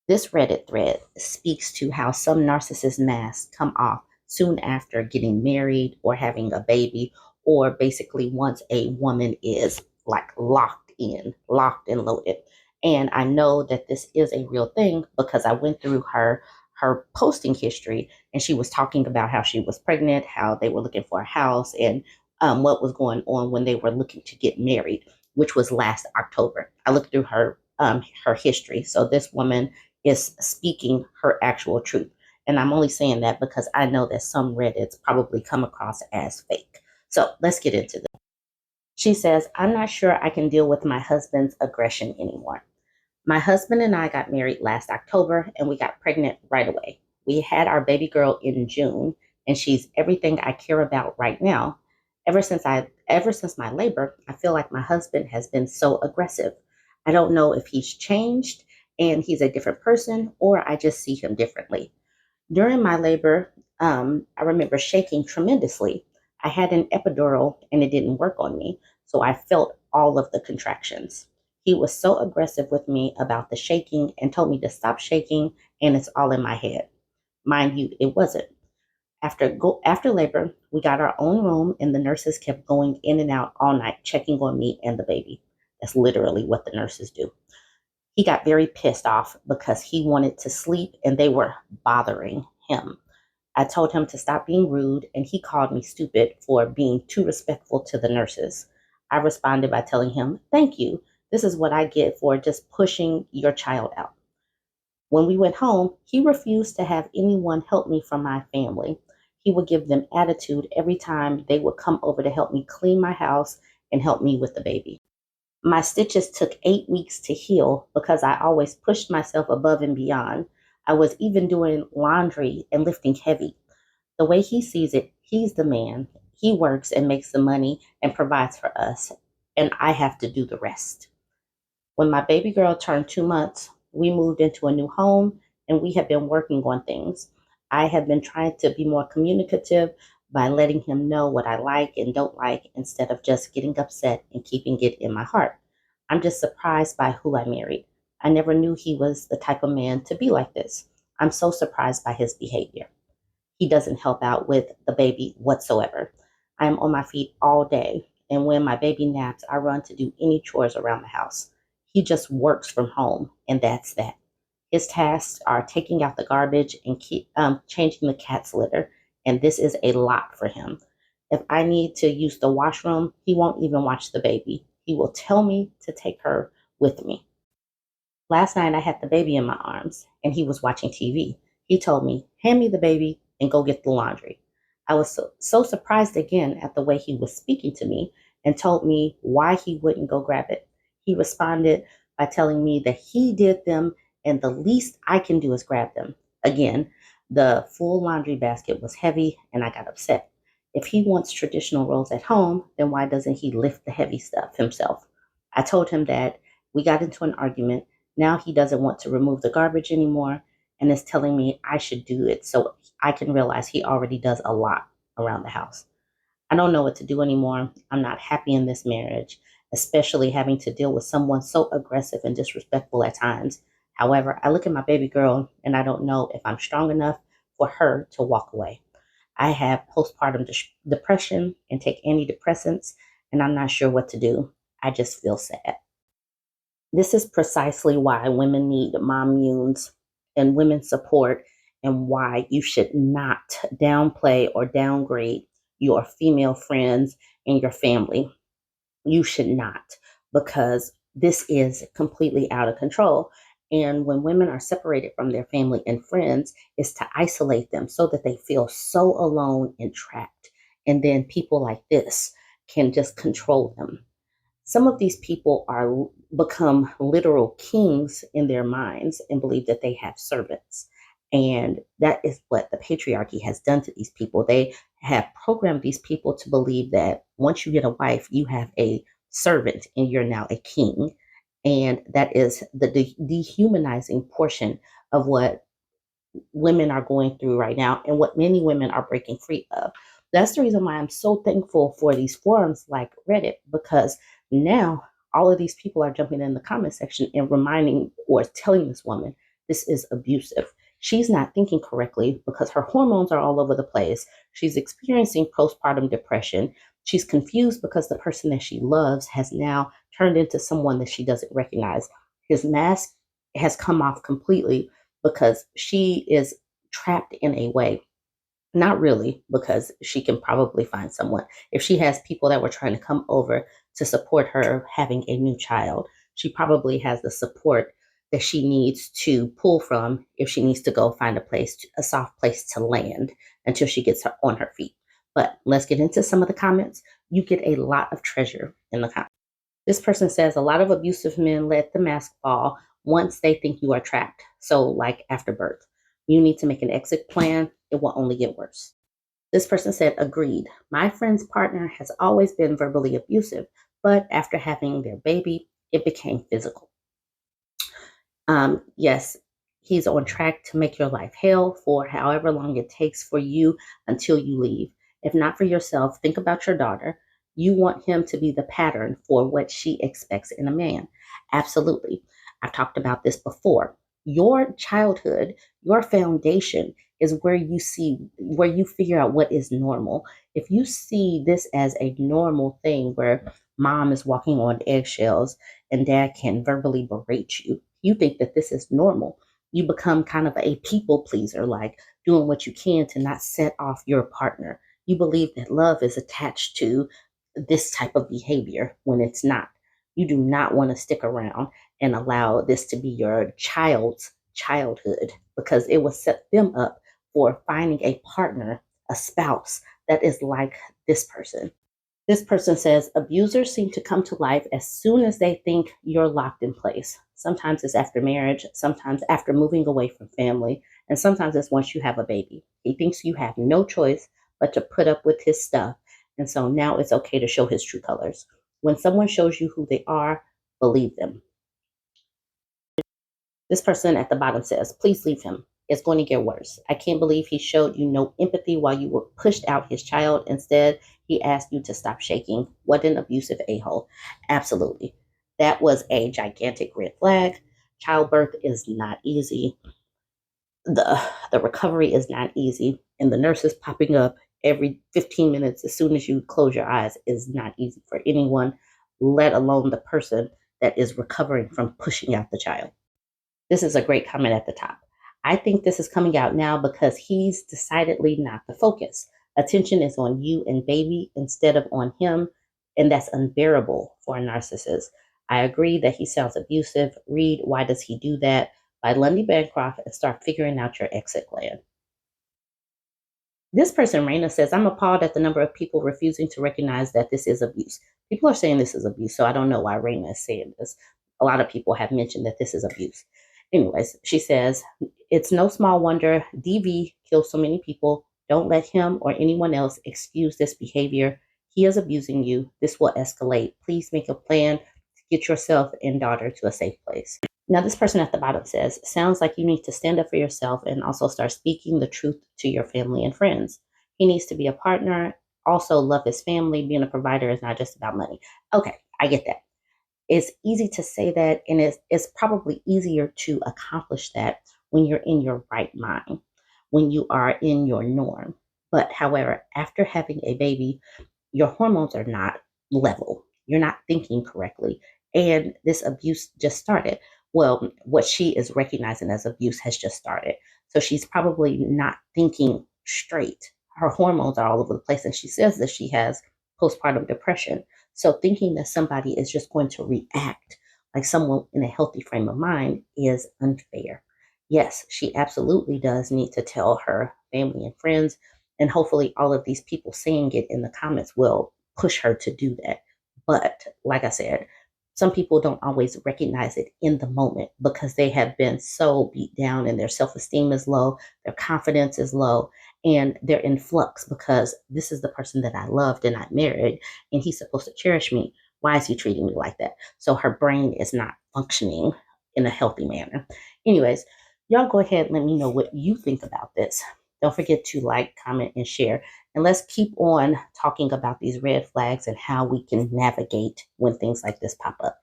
This Reddit thread speaks to how some narcissist masks come off soon after getting married or having a baby, or basically once a woman is like locked and loaded. And I know that this is a real thing because I went through her posting history, and she was talking about how she was pregnant, how they were looking for a house, and what was going on when they were looking to get married, which was last October. I looked through her history. So this woman is speaking her actual truth. And I'm only saying that because I know that some Reddits probably come across as fake. So let's get into this. She says, I'm not sure I can deal with my husband's aggression anymore. My husband and I got married last October and we got pregnant right away. We had our baby girl in June, and she's everything I care about right now. Ever since my labor, I feel like my husband has been so aggressive. I don't know if he's changed and he's a different person, or I just see him differently. During my labor, I remember shaking tremendously. I had an epidural and it didn't work on me, so I felt all of the contractions. He was so aggressive with me about the shaking and told me to stop shaking, and it's all in my head. Mind you, it wasn't. After labor, we got our own room, and the nurses kept going in and out all night, checking on me and the baby. That's literally what the nurses do. He got very pissed off because he wanted to sleep and they were bothering him. I told him to stop being rude, and he called me stupid for being too respectful to the nurses. I responded by telling him, Thank you. This is what I get for just pushing your child out. When we went home, he refused to have anyone help me from my family. He would give them attitude every time they would come over to help me clean my house and help me with the baby. My stitches took 8 weeks to heal because I always pushed myself above and beyond. I was even doing laundry and lifting heavy. The way he sees it, he's the man. He works and makes the money and provides for us, and I have to do the rest. When my baby girl turned 2 months, we moved into a new home and we have been working on things. I have been trying to be more communicative by letting him know what I like and don't like instead of just getting upset and keeping it in my heart. I'm just surprised by who I married. I never knew he was the type of man to be like this. I'm so surprised by his behavior. He doesn't help out with the baby whatsoever. I'm on my feet all day, and when my baby naps, I run to do any chores around the house. He just works from home, and that's that. His tasks are taking out the garbage and changing the cat's litter, and this is a lot for him. If I need to use the washroom, he won't even watch the baby. He will tell me to take her with me. Last night I had the baby in my arms and he was watching TV. He told me, Hand me the baby and go get the laundry. I was so surprised again at the way he was speaking to me, and told me why he wouldn't go grab it. He responded by telling me that he did them and the least I can do is grab them. Again, the full laundry basket was heavy and I got upset. If he wants traditional roles at home, then why doesn't he lift the heavy stuff himself? I told him that we got into an argument. Now he doesn't want to remove the garbage anymore and is telling me I should do it so I can realize he already does a lot around the house. I don't know what to do anymore. I'm not happy in this marriage, especially having to deal with someone so aggressive and disrespectful at times. However, I look at my baby girl and I don't know if I'm strong enough for her to walk away. I have postpartum depression and take antidepressants, and I'm not sure what to do. I just feel sad. This is precisely why women need mommunes and women's support, and why you should not downplay or downgrade your female friends and your family. You should not, because this is completely out of control. And when women are separated from their family and friends, it's to isolate them so that they feel so alone and trapped. And then people like this can just control them. Some of these people are become literal kings in their minds and believe that they have servants. And that is what the patriarchy has done to these people. They have programmed these people to believe that once you get a wife, you have a servant and you're now a king. And that is the dehumanizing portion of what women are going through right now and what many women are breaking free of. That's the reason why I'm so thankful for these forums like Reddit, because now all of these people are jumping in the comment section and reminding or telling this woman this is abusive. She's not thinking correctly because her hormones are all over the place. She's experiencing postpartum depression. She's confused because the person that she loves has now turned into someone that she doesn't recognize. His mask has come off completely because she is trapped in a way. Not really, because she can probably find someone. If she has people that were trying to come over to support her having a new child, she probably has the support that she needs to pull from if she needs to go find a soft place to land until she gets her on her feet. But let's get into some of the comments. You get a lot of treasure in the comments. This person says a lot of abusive men let the mask fall once they think you are trapped. So, like after birth, you need to make an exit plan. It will only get worse. This person said, agreed. My friend's partner has always been verbally abusive, but after having their baby, it became physical. Yes, he's on track to make your life hell for however long it takes for you until you leave. If not for yourself, think about your daughter. You want him to be the pattern for what she expects in a man. Absolutely. I've talked about this before. Your childhood, your foundation is where you figure out what is normal. If you see this as a normal thing where mom is walking on eggshells and dad can verbally berate you, you think that this is normal. You become kind of a people pleaser, like doing what you can to not set off your partner. You believe that love is attached to this type of behavior when it's not. You do not want to stick around and allow this to be your child's childhood because it will set them up for finding a partner, a spouse that is like this person. This person says abusers seem to come to life as soon as they think you're locked in place. Sometimes it's after marriage, sometimes after moving away from family, and sometimes it's once you have a baby. He thinks you have no choice but to put up with his stuff. And so now it's okay to show his true colors. When someone shows you who they are, believe them. This person at the bottom says, please leave him. It's going to get worse. I can't believe he showed you no empathy while you were pushed out his child. Instead, he asked you to stop shaking. What an abusive a-hole. Absolutely. That was a gigantic red flag. Childbirth is not easy. The recovery is not easy. And the nurses popping up every 15 minutes as soon as you close your eyes is not easy for anyone, let alone the person that is recovering from pushing out the child. This is a great comment at the top. I think this is coming out now because he's decidedly not the focus. Attention is on you and baby instead of on him, and that's unbearable for a narcissist. I agree that he sounds abusive. Read Why Does He Do That by Lundy Bancroft and start figuring out your exit plan. This person, Raina, says, I'm appalled at the number of people refusing to recognize that this is abuse. People are saying this is abuse, so I don't know why Raina is saying this. A lot of people have mentioned that this is abuse. Anyways, she says, it's no small wonder DV kills so many people. Don't let him or anyone else excuse this behavior. He is abusing you. This will escalate. Please make a plan to get yourself and daughter to a safe place. Now, this person at the bottom says, sounds like you need to stand up for yourself and also start speaking the truth to your family and friends. He needs to be a partner, also love his family. Being a provider is not just about money. Okay, I get that. It's easy to say that, and it's probably easier to accomplish that when you're in your right mind, when you are in your norm. But however, after having a baby, your hormones are not level. You're not thinking correctly. And this abuse just started. Well, what she is recognizing as abuse has just started. So she's probably not thinking straight. Her hormones are all over the place. And she says that she has postpartum depression. So thinking that somebody is just going to react like someone in a healthy frame of mind is unfair. Yes, she absolutely does need to tell her family and friends, and hopefully all of these people saying it in the comments will push her to do that. But like I said, some people don't always recognize it in the moment because they have been so beat down and their self-esteem is low, their confidence is low, and they're in flux because this is the person that I loved and I married, and he's supposed to cherish me. Why is he treating me like that? So her brain is not functioning in a healthy manner. Anyways, y'all go ahead and let me know what you think about this. Don't forget to like, comment, and share. And let's keep on talking about these red flags and how we can navigate when things like this pop up.